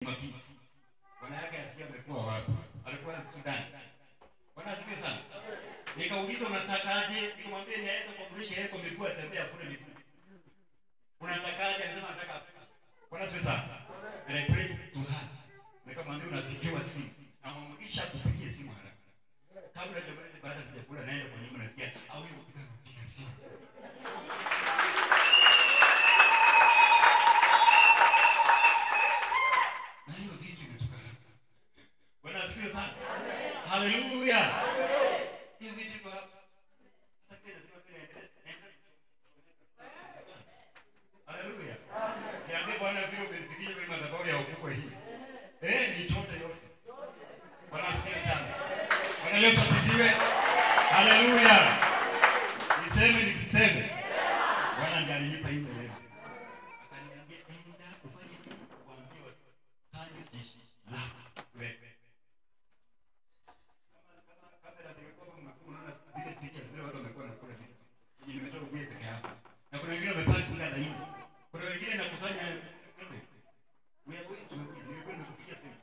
mapiti. Bwana yake asikia amekuwa wapi? Alikuwa Sudan. Bwana asifiwe sana. Nikauliza unatakaje? Nikamwambia niweze kumrudisha yeye kwa miguu atembea afune miguu. Unatakaje? Anasema nataka. Bwana asifiwe sana. And I prayed to her. Nikamwambia unapigiwa simu. Namrudisha kupigia simu haraka. Kabla hajamaliza baada ya sijakula naenda kwa nyumba nasikia au hiyo kupiga simu. Na hiyo vitu imetoka hapa. Bwana asifiwe sana. Amen. Hallelujah. Amen. Hiyo vitu iko hapa. Hata kile nasema kile endelea. Hallelujah. Amen. Niambie Bwana vile umenifikisha kwa madhabahu ya ukubwa hii. Ni chote yote. Bwana asifiwe sana. Bwana Yesu asifiwe. Hallelujah. Niseme nisiseme. Bwana ndiye alinipa hii leo. Akaniambia enda ufanye nini? Kuambia fanye jeshi la wewe. Kama kamera zilikuwa mnakuona zile picha zile watu wamekuwa nakula vitu. Nimetoka kuye peke yako. Na kuna wengine wamepata kula laini. Kuna wengine nakusanya we are going to we are going to kupigia simu.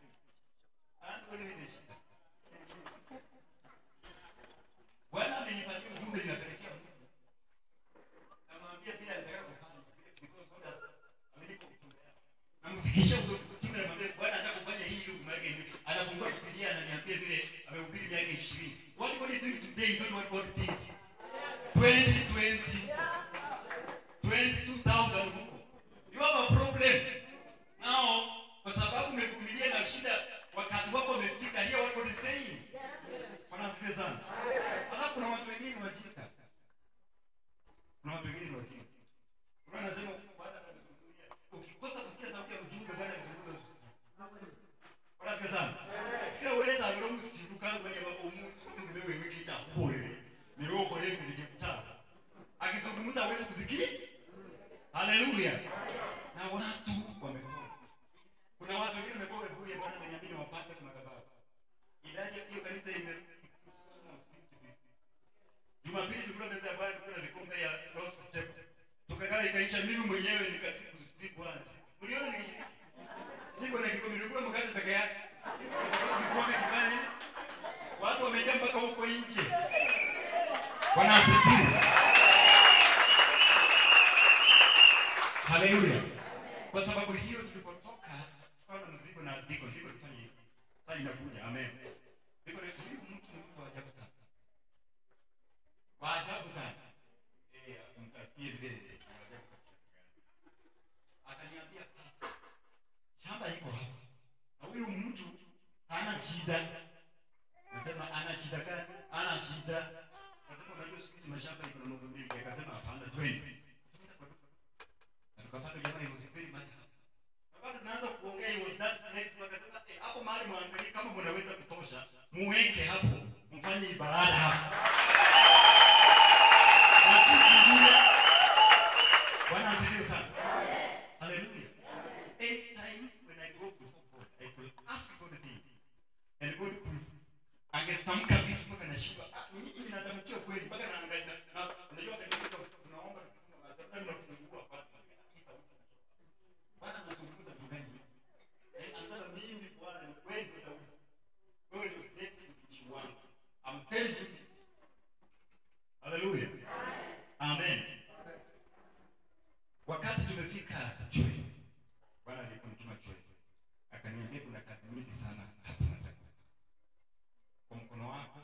Wewe ni shida. Bwana amenipatia ujumbe ninapelekea Mungu. Namwambia bila nataka kufanya because God has amenipa ujumbe. Namfikisha ujumbe namwambia Bwana nataka kufanya hii ili kumweke hivi. Anafungua Biblia ananiambia vile amehubiri miaka 20. What God is doing today is not what God did. 2020 22,000 huko. You have a problem. Now, kwa sababu umevumilia na shida wakati wako umefika here what God is saying. Bwana asifiwe sana. Alafu kuna watu wengine wajinga. Kuna watu wengine wajinga. Kuna anasema baada ya kuzungumzia ukikosa kusikia sauti ya ujumbe Bwana alizungumza usikie. Bwana asifiwe sana. Sikia ueleza ngoro msiruka kwenye umuntu wewe wiki cha pole. Ni roho leo nilikutana. Akizungumza hawezi kusikia. Haleluya. Na watu wamekuwa. Kuna watu wengine wamekuwa webuye Bwana ananiambia wapate kwa madhabahu. Idadi hiyo kanisa Jumapili tulikuwa meza ya Bwana tulikuwa na vikombe ya Rose Chef. Tukakaa ikaisha mimi mwenyewe nikasiku kwanza. Mliona nikishiriki? Siku na kikombe nilikuwa mkate peke yake. Kikombe kifanye. Watu wamejaa mpaka huko nje. Bwana asifiwe. Haleluya. Kwa sababu hiyo tulipotoka tukaona mzigo na ndiko tufanye hivi. Sasa inakuja. Amen. Ndiko ni mtu wa ajabu sana. Wa ajabu sana. Mtasikie vile ajabu sana. Akaniambia pasta. Shamba iko hapa. Na huyu mtu hana shida. Nasema ana shida gani? Ana shida. Nasema unajua siku hizi mashamba iko na mambo mengi. Akasema hapana 20. Na tukapata jamaa hiyo very much. Wakati tunaanza kuongea he was that next wakasema hapo mahali muangalie kama mnaweza kutosha. Muweke hapo. Mfanye ibada hapo. Bwana asifiwe sana. Hallelujah. Anytime when I go before God, I will ask for the things. And God will angetamka vitu mpaka nashiba. Mimi natamkia kweli mpaka naangalia na unajua katika tunaomba tunafungua kwanza. Bwana anazungumza mbinguni. Anataka mimi Bwana wewe ndio wewe ndio kitu wangu. I'm telling you. Hallelujah. Amen. Wakati tumefika chuo. Bwana aliponituma chuo. Akaniambia kuna kazi nyingi sana hapa nataka. Kwa mkono wako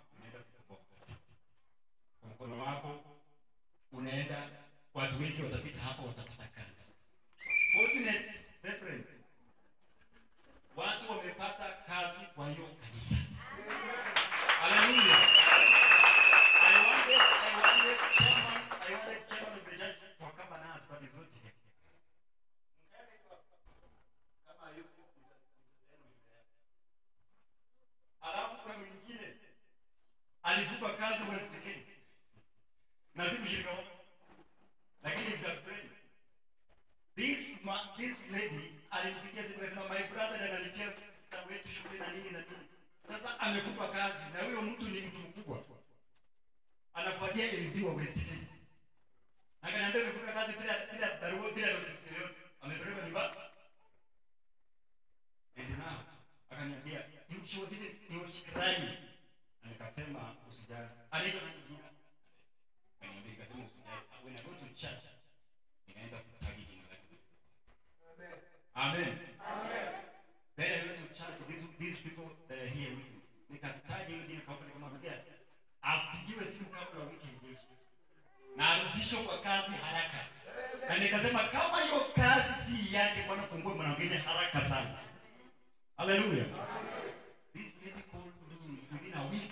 nikasema kama hiyo kazi si yake, Bwana fungue mwingine haraka sana. Haleluya. This lady called me within a week.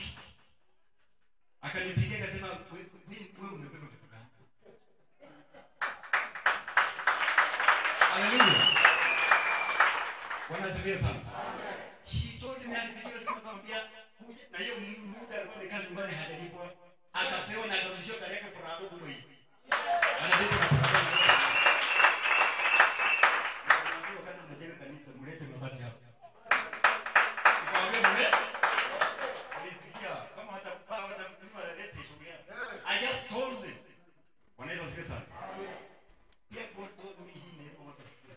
Akanipigia akasema wewe umebeba vitu gani? Haleluya. Bwana asifiwe sana. She told me alipigia simu akamwambia kuja na hiyo muda alikuwa amekaa nyumbani hajalipwa. Akapewa na akarudishwa tarehe kwa hapo huko hivi. Analipa na kanisa mlete mabati hapo. Nikamwambia mlete. Alisikia kama watakuwa lete shugea. I just told them. Wanaweza sikia sana. Pia God told me hii neema watu sikia.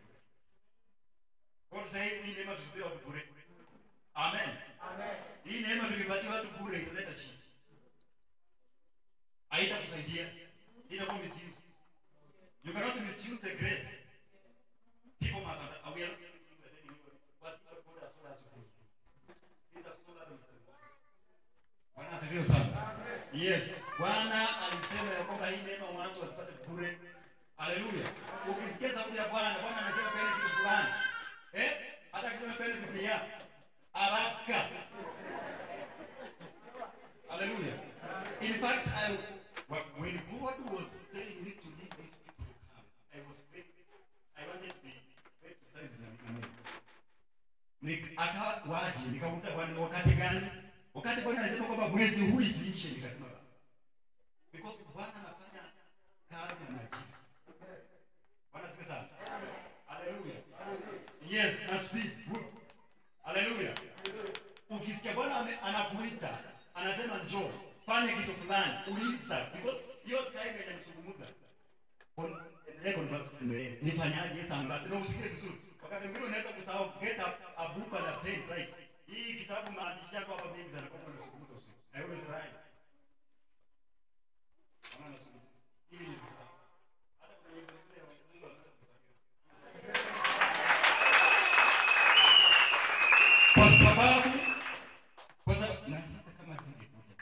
God says hii neema tusipewe watu bure. Amen. Amen. Hii neema tukipatia watu bure italeta shida. Haitakusaidia. Itakuwa misuse. You cannot misuse the grace. People must understand. We are not telling you what God has told us to do. He has told us to do. Bwana asifiwe sana. Yes. Bwana alisema ya kwamba hii neema watu wasipate bure. Haleluya. Ukisikia sauti ya Bwana, Bwana anasema pende kitu fulani. Hata kitu pende Biblia. Haraka. Haleluya. In fact, when God was telling me to leave these people to come, I wanted to be exercised in akawa waje, nikauliza Bwana wakati gani? Wakati Bwana alisema kwamba mwezi huu isiishe, nikasema baba. Because Bwana anafanya kazi na majibu. Bwana asifiwe sana. Haleluya. Yes, na speed. Good. Haleluya. Ukisikia Bwana anakuita, anasema njoo, fanya kitu fulani, uliza because hiyo time inamsungumuza. Endelea conversation, nifanyaje saa ngapi? Na usikie vizuri. Wakati mwingine unaweza kusahau, get a book and a pen, right? Hii kitabu maandishi yako hapa mengi sana kwa unasungumuza usiku. I always write. Bwana anasungumuza. Ili ni hata kuna wengine kwa sababu na sasa kama singekuja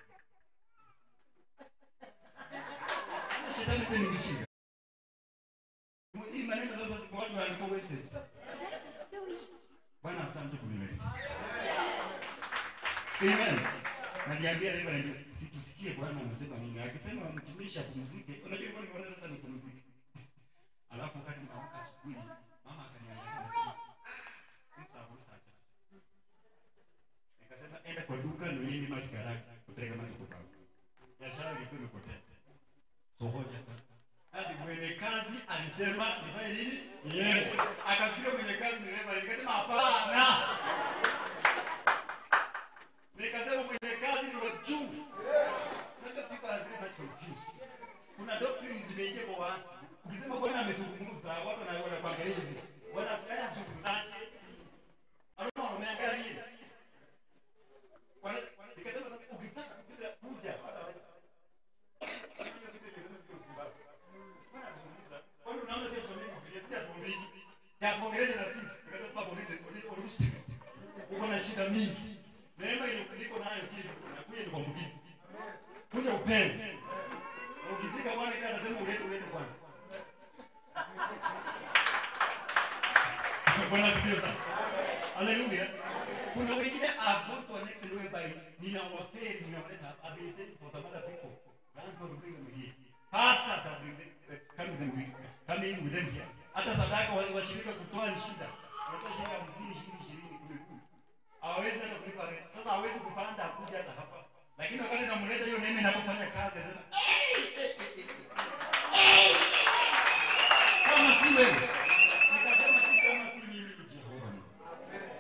shetani pia ni mjinga. Hii maneno sasa kwa watu walikuwa wasted. Bwana asante kunileta. Amen. Naliambia leo ndio situsikie Bwana anasema nini. Akisema mtumishi apumzike, unajua kwa nini sasa nipumzike. Alafu wakati naamka asubuhi, mama akaniambia nikasema enda kwa duka nunue maskara kutrega maji kwa baba. Biashara ilikuwa imepotea. Sohoja. Hadi mwenye kazi alisema nifanye nini? Yeye. Akafikiria mwenye kazi nikasema hapana. Nikasema mwenye kazi ni wa juu. Ndio people are very much confused. Kuna doctrine zimeingia kwa watu. Ukisema Bwana amezungumza, watu wanakuangalia hivi. Bwana fulani mzungumzaje? Anaona umeangalia. Nikasema sasa ukitaka kuja kwani unaona sasa mimi kufikia tumbili ya kuongelea na sisi nikasema baba ni uruhusi uko na shida mingi neema ile kuliko nayo sisi tunakuja tukambukizi kuja upende ukifika Bwana kile anasema ulete kwanza Bwana asifiwe sana. Haleluya. Kuna wengine to next level by ninawaferi ninawaleta ability for some other people. That's what we bring them here. Pastors are coming with them here. Hata sadaka washirika kutoa ni shida. Wanatoa shida 50, 20, 10. Hawezi hata kulipa rent. Sasa hawezi kupanda akuja hata hapa. Lakini wakati namleta hiyo neema inapofanya kazi anasema kama si wewe. Nikasema si kama si mimi ni Jehova.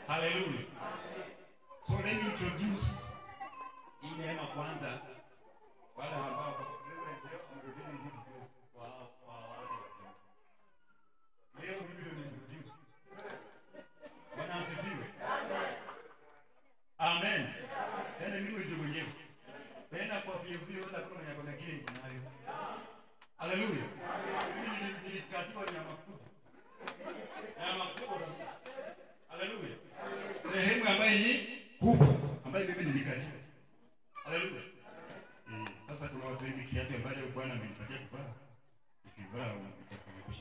Hallelujah. So let me introduce hii neema kwanza. Wale ambao leo mrudini hizi kwa leo mimi ndio introduce. Bwana asifiwe. Amen. Tena mimi ndio mwenyewe. Tena kwa viongozi wote kuna mwenye kuna kile ninayo. Haleluya. Mimi nilikatiwa nyama kubwa. Nyama kubwa. Haleluya. Sehemu ambayo ni kubwa ambayo mimi nilikatiwa. Haleluya. Sasa kuna watu wengi kiatu ambacho Bwana amenipatia kuvaa. Ukivaa utakuwa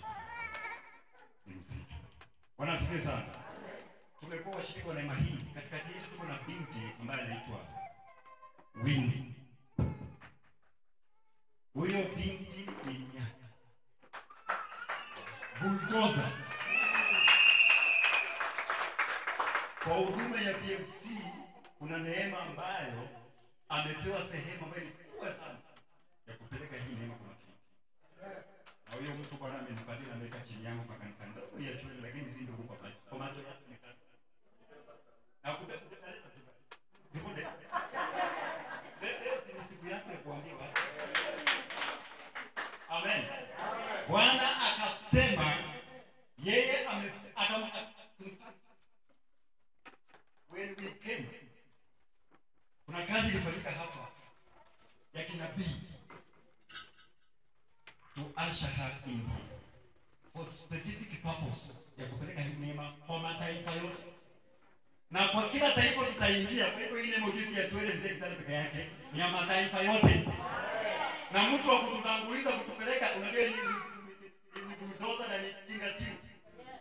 washiriki wa neema hii, katikati yetu tuko na binti ambaye anaitwa Winnie. Huyo binti ni nyata, bulldozer. Kwa huduma ya BFC kuna neema ambayo amepewa sehemu ambayo ni kubwa sana ya kupeleka hii neema kwa watu. Na huyo mtu Bwana amenipatia, ameweka chini yangu kwa kanisa ndogo ya shule, lakini si ndio kwa macho. Kwa macho yake ni kama. Na kubeba leta tu. Nikonde. Leo si siku yako ya kuambia watu. Amen. Bwana akasema yeye when we came, kuna kazi ilifanyika hapa ya kinabii to usher her in for specific purpose ya kupeleka hii neema kwa mataifa yote, na kwa kila taifa tutaingia. Kwa hivyo ile mojisi ya tuele mzee kitale peke yake ni ya mataifa yote, na mtu wa kututanguliza kutupeleka, unajua ni bulldozer na ni tinga tinga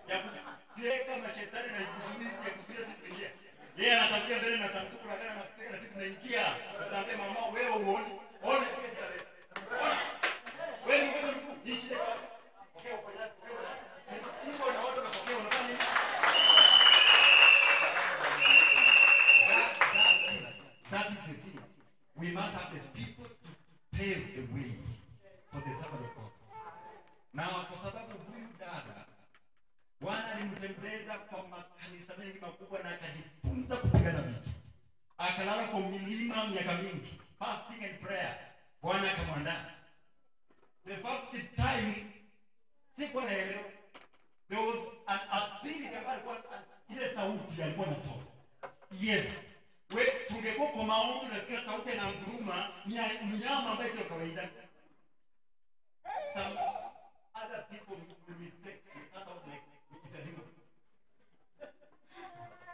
ya kufieka mashetani na kuzuizi ya kuzuia siku ingia. Yeye anatangulia mbele na sanduku la gana na kufieka na siku tunaingia. Tunaambia mama wewe uone. Wewe ni mtu nishi kwa. Okay, uko ndani. Mungu anaona unapokea unafanya nini? That is the thing. We must have the people to pave the way for the servant of God. Na kwa sababu huyu dada Bwana alimtembeza kwa makanisa mengi makubwa na akajifunza kupigana vita. Akalala kwa milima miaka mingi, fasting and prayer. Bwana akamwandaa. The first time sikuwa naelewa. There was a spirit ambayo ile sauti alikuwa anatoa. Yes. Wewe tungekuwa kwa maombi nasikia sauti na nguruma, ni mnyama ambaye sio kawaida. Some other people will mistake it out like it's a demon.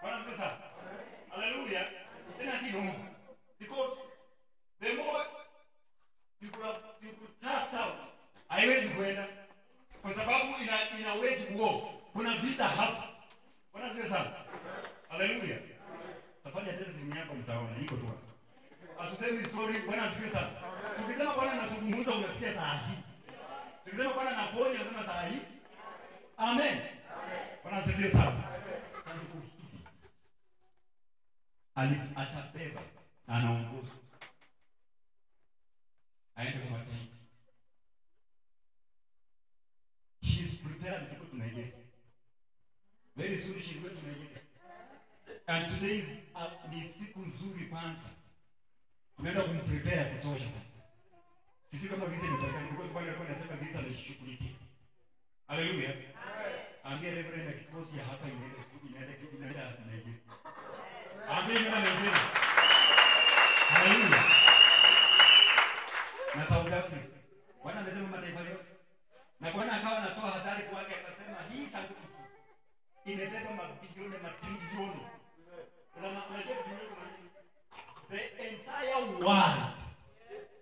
Bwana sasa. Hallelujah. Tena si Mungu. Because the more you could cast out, haiwezi kwenda. Kwa sababu ina wage war. Kuna vita hapa. Bwana sasa. Hallelujah. Tafanya tezi simu yako mtaona iko tu. Hatusemi sorry, Bwana asifiwe sana. Tukisema Bwana anazungumza unasikia saa hii. Tukisema Bwana anaponya unasema saa hii. Amen. Bwana asifiwe sana. Atabeba na anaongoza. Aende kwa mataifa. She is prepared to go to Nigeria. Very soon she is going to Nigeria. And today is ni siku nzuri kwanza. Tunaenda kumprepare kutosha sasa. Sijui kama visa imepatikana because Bwana alikuwa anasema visa ameshughulikia. Hallelujah. Ambia Reverend na kikosi ya hapa inaenda Nigeria. Ambia na Nigeria. Hallelujah. Na South Africa. Bwana amesema mataifa yote. Na Bwana akawa anatoa hadhari kwake akasema hii sanduku imebeba mabilioni matrilioni. The entire world,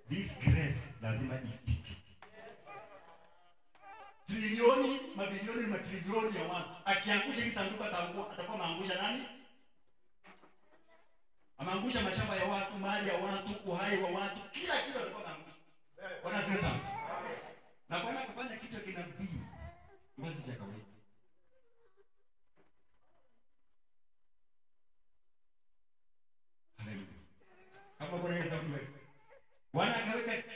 this grace lazima ifike. Trilioni, mabilioni, matrilioni ya watu. Akiangusha hii sanduku atakuwa maangusha nani? Amaangusha mashamba ya watu, mali ya watu, uhai wa watu, kila kitu atakuwa maangusha. Bwana asifiwe sana. Na Bwana akafanya kitu kinabii. Basi cha kawaida. Kama Bwana Yesu ndiye. Bwana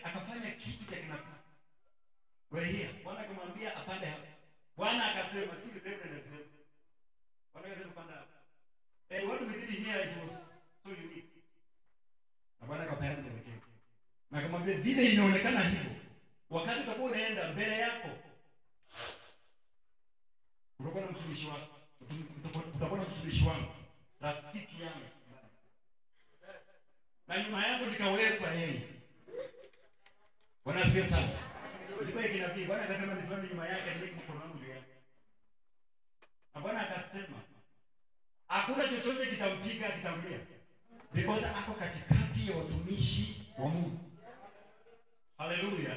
akafanya kitu cha kinabii. Wewe here, Bwana akamwambia apande hapa. Bwana akasema si Reverend anasema. Bwana akasema panda hapa. And what we did here it was so unique. Na Bwana akapeana mwelekeo. Na akamwambia vile inaonekana hivyo. Wakati utakuwa unaenda mbele yako. Utakuwa na mtumishi wako. Utakuwa na mtumishi wangu. Rafiki yangu. Na nyuma yangu nikawekwa yeye. Bwana asifiwe sana. Ilikuwa kinabii. Bwana akasema nisimame nyuma yake nileke mkono wangu juu yake. Na Bwana akasema hakuna chochote kitampiga kitamlia. Because ako katikati ya watumishi wa Mungu. Hallelujah.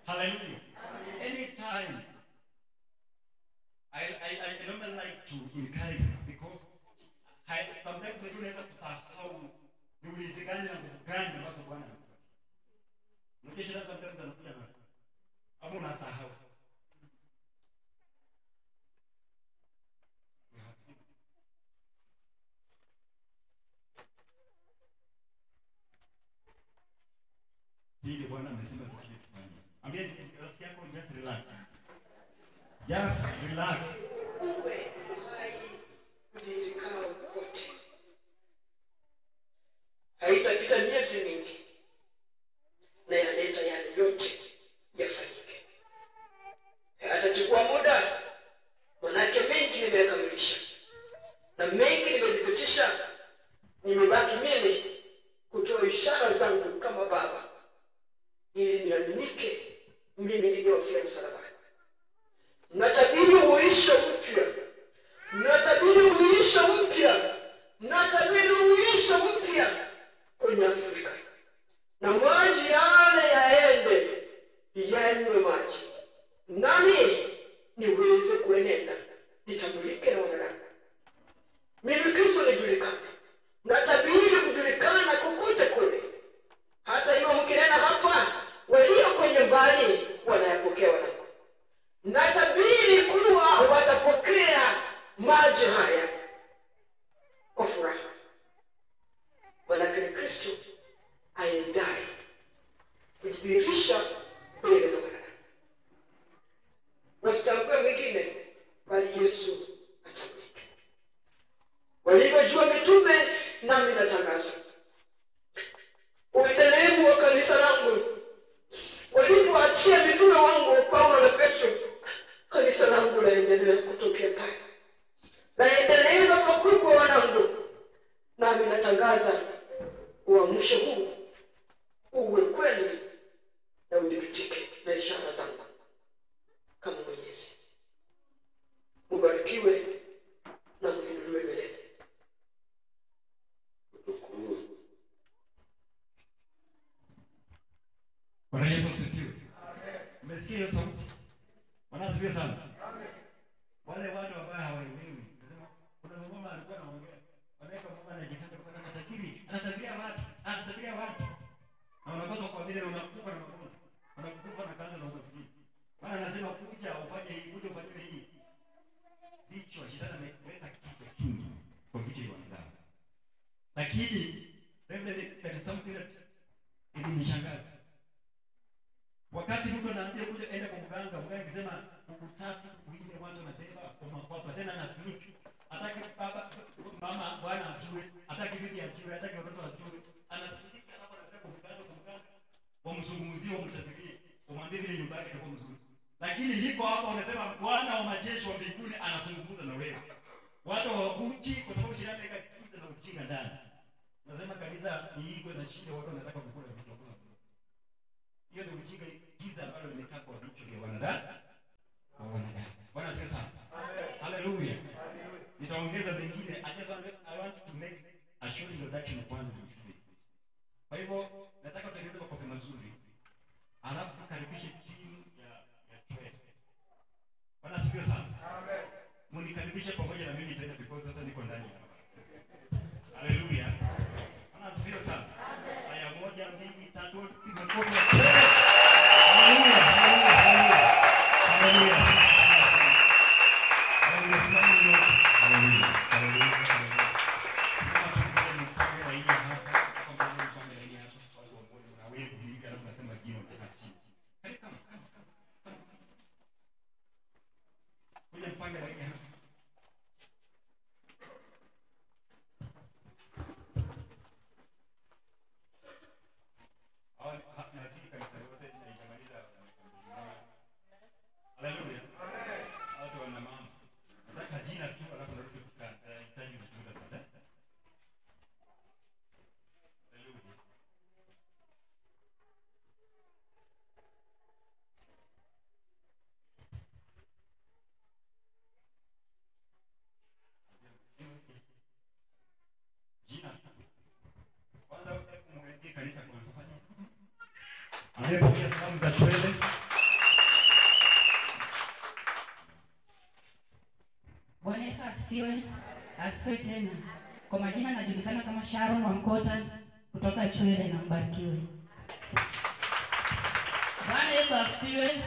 Hallelujah. Anytime I don't like to encourage her because sometimes unajua unaweza kusahau ni ulinzi gani na nguvu gani ambazo Bwana anakupatia. Unajua shida sometimes anakuja na hapo unasahau. Hili Bwana amesema tukije tufanye. Ambia rafiki yako just relax. Just relax. Uwe hai kudirikao kote. Haitapita miezi mingi na yanaleta yale yote yafanyike. Atachukua muda, manake mengi nimeyakamilisha na mengi nimethibitisha. Nimebaki mimi kutoa ishara zangu kama baba, ili niaminike mimi niliyofia msalabani. Natabiri uisho mpya. Natabiri uisho mpya. Natabiri uisho mpya kwenye Afrika. Na maji yale yaende yanywe maji. Nami niweze kuenenda, nitambulike na wanadamu. Mimi Kristo nijulikane. Natabiri kujulikana kokote kule. Hata hiyo mkinena hapa, walio kwenye mbali wanayapokea wanangu. Natabiri kuwa watapokea maji haya kwa furaha. Manake ni Kristo aendaye kujidhihirisha mbele za wanadamu. Wasitambue wengine, bali Yesu atambulike. Walivyojua mitume, nami natangaza uendelevu wa kanisa langu. Walipoachia mitume wangu Paulo na Petro, kanisa langu laendelea kutokea pale. Naendeleza pakubwa wanangu, nami natangaza uamsho huu uwe kweli na udhibitike na ishara zangu kama Mwenyezi. Mubarikiwe na muinuliwe milele. Bwana Yesu asifiwe. Umesikia hiyo sauti? Bwana asifiwe sana. Wale watu ambao hawaelewi, nasema kuna mama alikuwa anaongea. Anaweka mama anajikata kwa anatabiria watu. Na unakosa kwa vile unakufa na magonjwa. Unakufa na kansa na umaskini. Maana anasema kuja ufanye hii, kuja ufanye hii. Hicho shetani ameleta kitu kingi kwa vitu vya wanadamu. Lakini there is something that ilinishangaza. Wakati mtu anaambia kuja enda kwa mganga, mganga akisema huku tatu kuingia watu wanabeba kwa makwapa tena na sliki. Hataki baba mama bwana ajue, hataki bibi ajue, hataki watoto ajue. Anasikika hapo anataka kumkanda kwa mganga. Wamzungumzie, wamtabirie, wamwambie vile nyumba yake itakuwa nzuri. Lakini hiko hapa wanasema Bwana wa majeshi wa mbinguni anazungumza na wewe. Watu hawakuji kwa sababu shirika imeweka kiza na ujinga ndani. Nasema kanisa ni iko na shida, watu wanataka kukula vitu vyakula. Hiyo ndio ujinga, giza ambalo limekaa kwa vichwa vya wanadamu. Bwana asifiwe sana. Haleluya. Nitaongeza mengine. I want to make a short introduction kwanza mshukuru. Kwa hivyo nataka tuendelee kwa kofi mazuri. Alafu tukaribishe timu ya Chwe. Bwana asifiwe sana. Amen. Munikaribishe pamoja na mimi tena because sasa niko ndani hapa. Haleluya. Bwana asifiwe sana. Amen. Haya, 1 2 3 tumekopa. Haleluya. Haleluya. Haleluya. Haleluya. Haleluya. Bwana Yesu asifiwe. Asifiwe tena. Kwa majina najulikana kama Sharon Wamkota kutoka Chwele na Mbarikiwe. Bwana Yesu asifiwe.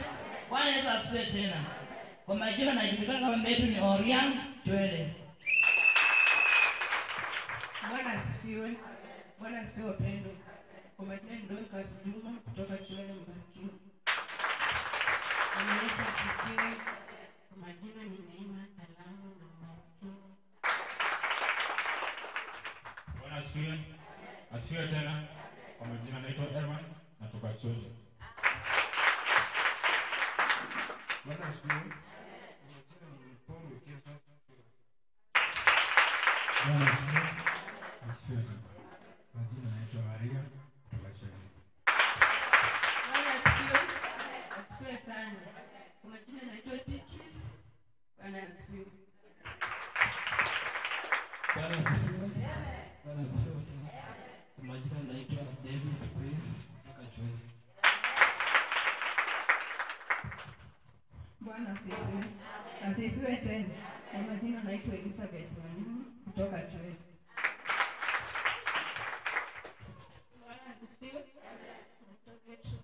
Bwana Yesu asifiwe tena. Kwa majina najulikana kama Metu ni Orian Chwele. Bwana asifiwe. Bwana asifiwe wapendwa. Kwa majina ni Dorcas Juma kutoka Chwele Mbarikiwe. Bwana Yesu asifiwe. Kwa majina ni Neema Kalamu na Mbarikiwe. Bwana asifiwe. Asifiwe tena. Kwa majina naitwa Evans natoka Chwele. Bwana asifiwe. Majina ni Paul Wekesa. Bwana asifiwe. Asifiwe tena. Majina naitwa Maria kutoka Chwele. Bwana asifiwe. Asifiwe sana. Kwa majina naitwa Beatrice. Bwana asifiwe. Bwana asifiwe. Bwana asifiwe tena. Kwa majina naitwa David Prince kutoka Chwele. Bwana asifiwe. Asifiwe tena. Kwa majina naitwa Elizabeth Wanyama kutoka Chwele. Bwana asifiwe. Kutoka Chwele.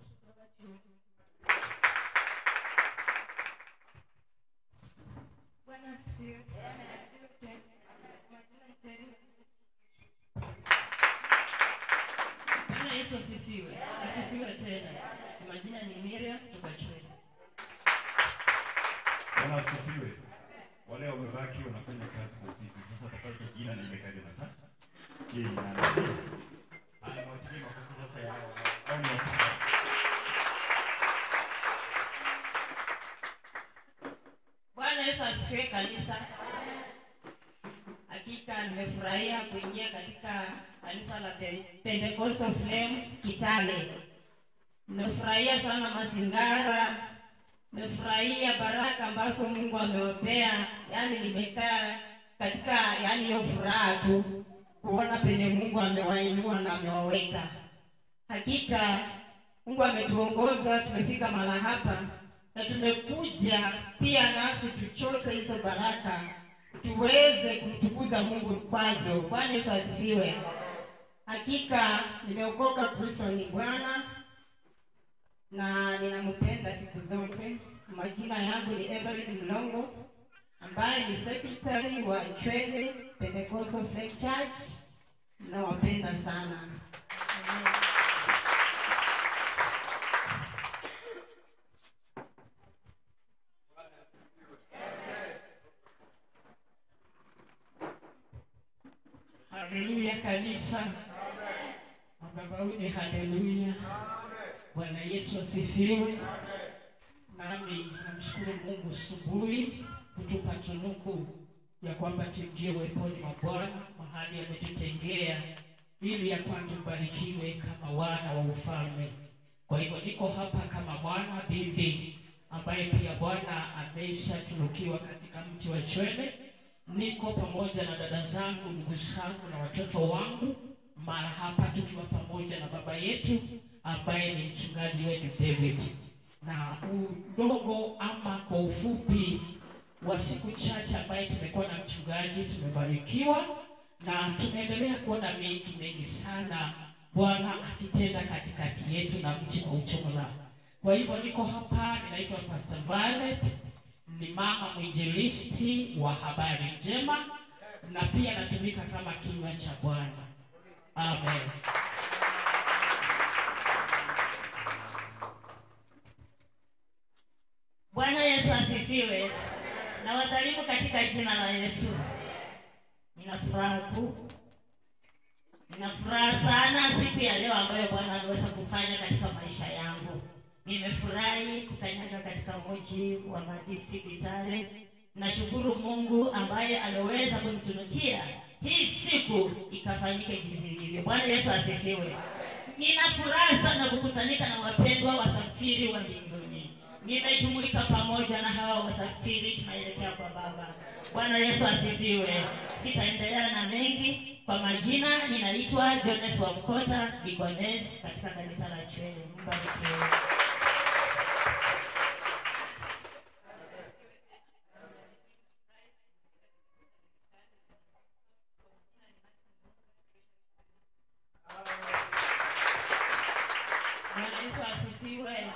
Bwana asifiwe. Asifiwe tena. Kwa majina ni Terry. Bwana Yesu asifiwe. Asifiwe tena. Kwa majina ni Miriam kutoka Chwele. Bwana asifiwe. Wale wamebaki wanafanya kazi kwa ofisi. Sasa tafadhali jina na ile kazi nafanya. Yeye ni nani? Anawapigia makofi sasa yao. Au ni wapi? Bwana Yesu asifiwe kanisa. Hakika nimefurahia kuingia katika kanisa la Pentecostal Flame Kitale. Nimefurahia sana mazingara. Nimefurahia baraka ambazo Mungu amewapea. Yaani nimekaa katika hiyo furaha tu kuona penye Mungu amewainua na amewaweka. Hakika Mungu ametuongoza tumefika mahali hapa na tumekuja pia nasi tuchote hizo baraka tuweze kumtukuza Mungu kwazo. Bwana Yesu asifiwe. Hakika nimeokoka, Kristo ni Bwana na ninampenda siku zote. Majina yangu ni Evelyn Mlongo ambaye ni secretary wa Chwele Pentecostal Faith Church. Nawapenda sana. Haleluya kanisa. Mababauni haleluya. Bwana Yesu asifiwe. Nami namshukuru Mungu asubuhi kutupa tunuku ya kwamba tuingie uweponi mwa Bwana mahali ametutengea ili ya kwamba tubarikiwe kama wana wa ufalme. Kwa hivyo niko hapa kama mwana bibi ambaye pia Bwana ameshatunukiwa katika mji wa Chwele. Niko pamoja na dada zangu, ndugu zangu na watoto wangu mara hapa tukiwa pamoja na baba yetu ambaye ni mchungaji wetu David. Na udogo ama kwa ufupi wa siku chache ambaye tumekuwa na mchungaji, tumebarikiwa na tunaendelea kuona mengi sana Bwana akitenda katikati yetu na mji kwa ujumla. Kwa hivyo niko hapa, ninaitwa Pastor Violet, ni mama mwinjilisti wa habari njema na pia natumika kama kinywa cha Bwana. Amen. Bwana Yesu asifiwe. Na wasalimu katika jina la Yesu. Nina furaha sana siku ya leo ambayo Bwana aliweza kufanya katika maisha yangu. Nimefurahi kukanyaga katika mji wa Madisi Kitale. Nashukuru Mungu ambaye aliweza kunitunukia hii siku ikafanyike jinsi ilivyo. Bwana Yesu asifiwe. Nina furaha sana kukutanika na wapendwa wasafiri wa mbinguni. Nimejumuika pamoja na hawa wasafiri tunaelekea kwa Baba. Bwana Yesu asifiwe. Sitaendelea na mengi. Kwa majina ninaitwa Jones Wamkota, Digones katika kanisa la Chwele. Mbarikiwe. asifiwe.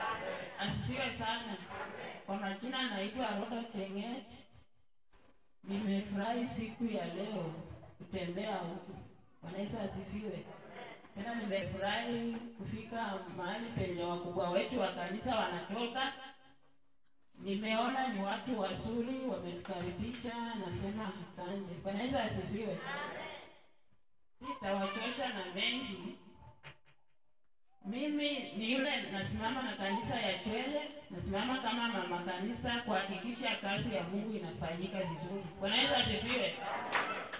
Asifiwe sana. Kwa majina naitwa Roda Chenget. Nimefurahi siku ya leo kutembea huku. Bwana Yesu asifiwe. Tena nimefurahi kufika mahali penye wakubwa wetu wa kanisa wanatoka. Nimeona ni watu wazuri, wametukaribisha, nasema asante. Bwana Yesu asifiwe. Sitawachosha na mengi. Mimi ni yule nasimama na kanisa ya Chwele, nasimama kama mama kanisa kuhakikisha kazi ya Mungu inafanyika vizuri. Bwana Yesu asifiwe.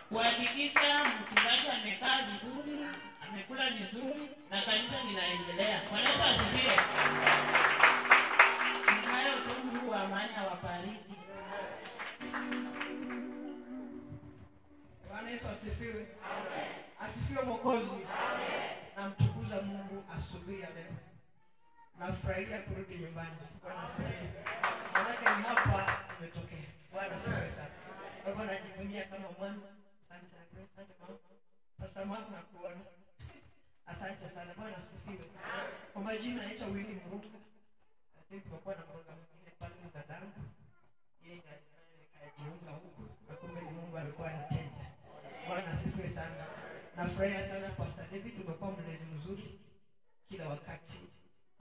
Kuhakikisha mchungaji amekaa vizuri, amekula vizuri na kanisa linaendelea. Bwana Yesu asifiwe. Ninayo tu Mungu wa amani awabariki. Bwana Yesu asifiwe. Asifiwe Mwokozi. Namtukuza Mungu asubuhi ya leo. Nafurahia kurudi nyumbani. Bwana asifiwe. Maanake ni hapa nimetokea. Bwana asifiwe sana. Kwa hivyo najivunia kama mwana. Asante mama. Sasa mama nakuona. Asante sana. Bwana asifiwe. Kwa majina naitwa Willy Mruka. I think tumekuwa na program nyingine pale mtadangu. Yeye akajiunga huku. Na kumbe ni Mungu alikuwa anatenda. Bwana asifiwe sana. Nafurahia sana Pastor David, umekuwa mlezi mzuri kila wakati,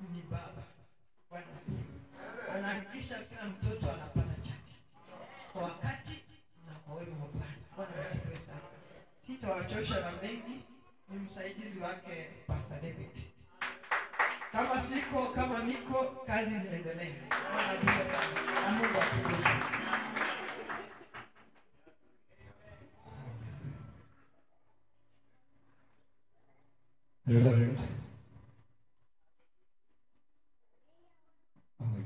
ni baba. Bwana asifiwe. Anahakikisha kila mtoto anapata chake kwa wakati na kwa wema wa Bwana. Bwana asifiwe sana. Sitawachosha na mengi, ni msaidizi wake Pastor David. Kama siko, kama niko, kazi zinaendelea. Bwana asifiwe sana. Na Mungu atukuze. Reverend.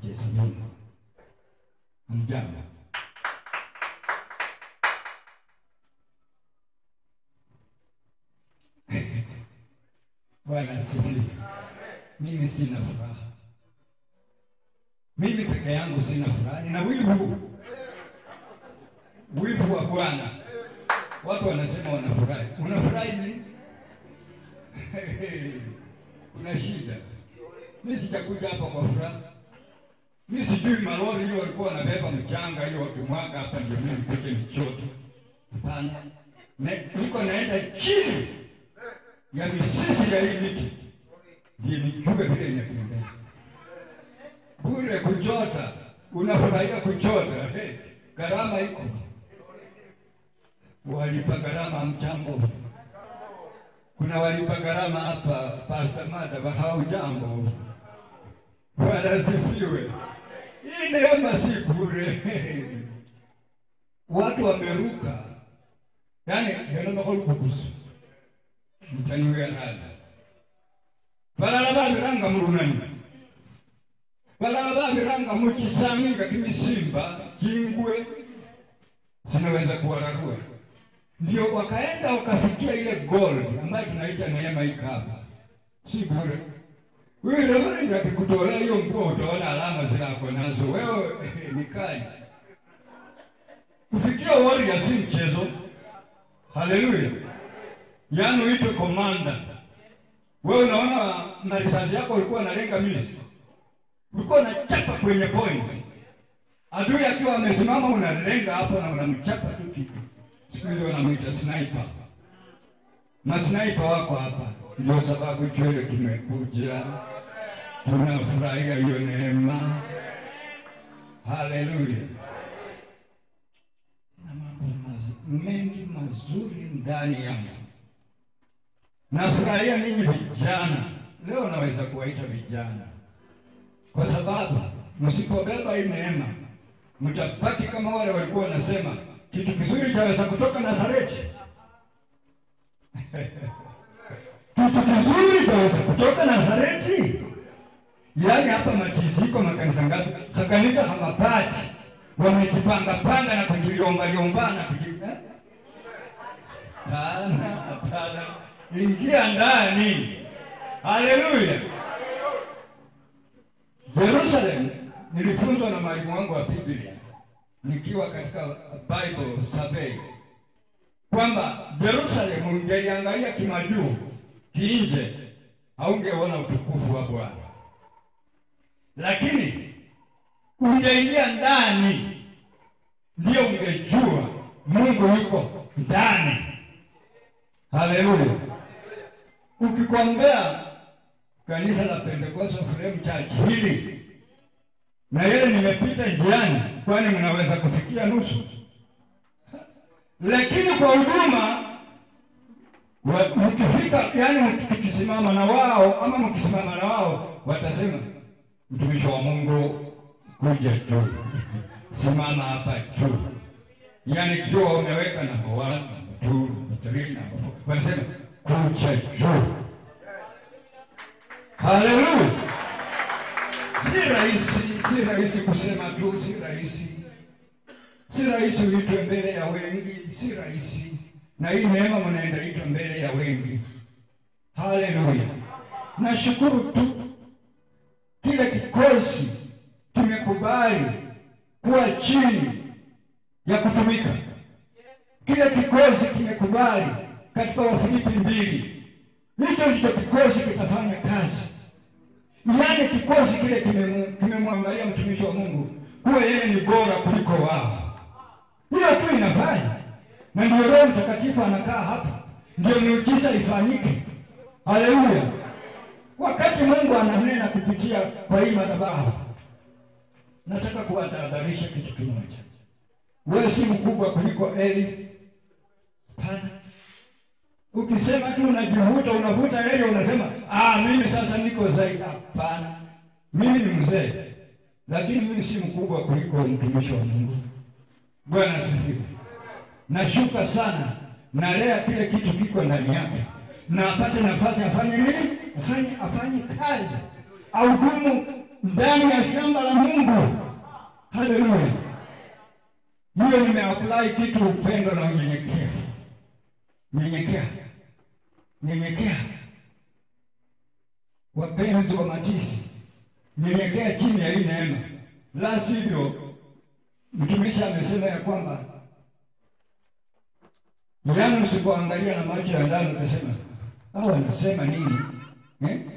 Yesu Mungu. Mjambo. Bwana asifiwe. Mimi sina furaha. Mimi peke yangu sina furaha. Nina wivu. Wivu wa Bwana. Watu wanasema wanafurahi. Unafurahi nini? Kuna shida. Mimi sijakuja hapa kwa furaha. Mimi sijui malori hiyo walikuwa wanabeba mchanga hiyo wakimwaga hapa ndio mimi nipige michoto. Hapana. Niko naenda chini ya misisi ya hii miti. Ndio nijue vile inatembea. Bure kuchota. Unafurahia kuchota. Gharama iko. Walipa gharama mchango. Kuna walipa gharama hapa Pastor Mada haujambo. Bwana asifiwe. Hii neema si bure. Watu wameruka. Yaani ndio kukusu. Mtaniwea nada. Balala biranga murunani. Balala biranga mukisanginga kimisimba kingwe. Sinaweza kuwararua. Ndio wakaenda wakafikia ile goal ambayo tunaita neema ikaba. Si bure. Wewe Reverend akikutolea hiyo nguo utaona alama zilako nazo. Wewe ni kali. Kufikia warrior si mchezo. Haleluya. Yaani uitwe commander. Wewe unaona marisasi yako ulikuwa unalenga misi. Ulikuwa unachapa kwenye point. Adui akiwa amesimama unalenga hapo na unamchapa tu kitu. Siku hizo wanamuita sniper. Na sniper wako hapa. Ndio sababu Chwele tumekuja. Tunafurahia hiyo neema. Haleluya. Na mambo mengi mazuri ndani yangu. Nafurahia ninyi vijana. Leo naweza kuwaita vijana. Kwa sababu msipobeba hii neema, mtabaki kama wale walikuwa wanasema kitu kizuri chaweza kutoka Nazareti. Kitu kizuri chaweza kutoka Nazareti. Yaani hapa makiziko makanisa ngapi? Kanisa hamapati. Wamejipanga na kujiliombana kujika. Hapana. Ingia ndani. Haleluya. Jerusalem nilifunzwa na mwalimu wangu wa Biblia nikiwa katika Bible survey kwamba Jerusalem ungeliangalia kimajuu kiinje haungeona utukufu wa Bwana. lakini ungeingia ndani ndio ungejua Mungu yuko ndani. Haleluya. Ukikombea kanisa la Pentecostal Flame Church hili na yeye nimepita njiani, kwani mnaweza kufikia nusu? Lakini kwa huduma mkifika, yani mkisimama na wao ama mkisimama na wao watasema mtumishi wa Mungu kuja tu, simama hapa tu. Yani kiwa umeweka na bwana tu mtarina, wanasema kuja juu. Haleluya. Si rahisi kusema tu, si rahisi uitwe mbele ya wengi, si rahisi. Na hii neema mnaenda itwa mbele ya wengi. Haleluya. Nashukuru tu kile kikosi kimekubali kuwa chini ya kutumika. Kile kikosi kimekubali katika Wafilipi 2. Hicho ndicho kikosi kitafanya kazi. Yaani kikosi kile kimemwangalia mtumishi wa Mungu kuwa yeye ni bora kuliko wao. Hiyo tu inafanya. Na ndio Roho Mtakatifu anakaa hapa, ndio miujiza ifanyike. Haleluya. Wakati Mungu ananena kupitia kwa hii madhabahu, nataka kuwatahadharisha kitu kimoja. Wewe si mkubwa kuliko Eli. Hapana. Ukisema tu unavuta Eli unasema, mimi sasa niko zaidi. Hapana. Mimi ni mzee, lakini mimi si mkubwa kuliko mtumishi wa Mungu. Bwana asifiwe. Nashuka sana, nalea kile kitu kiko ndani yake, na apate nafasi afanye nini? Afanye kazi, audumu ndani ya shamba la Mungu. Haleluya. Hiyo nimeapply kitu upendo na unyenyekevu. Nyenyekea. Wapenzi wa Matisi, nyenyekea chini ya hii neema. La sivyo, mtumishi amesema ya kwamba yaani usipoangalia na macho ya ndani utasema, anasema nini?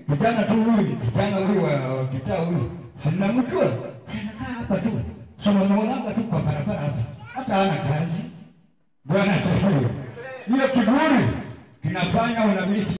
Kijana tu huyu, kijana huyu wa kitaa huyu, sinamjua. Anakaa hapa tu. Tunamuona tu kwa barabara hapa. Hata hana kazi. Bwana asifiwe. Hiyo kiburi kinafanya unamisi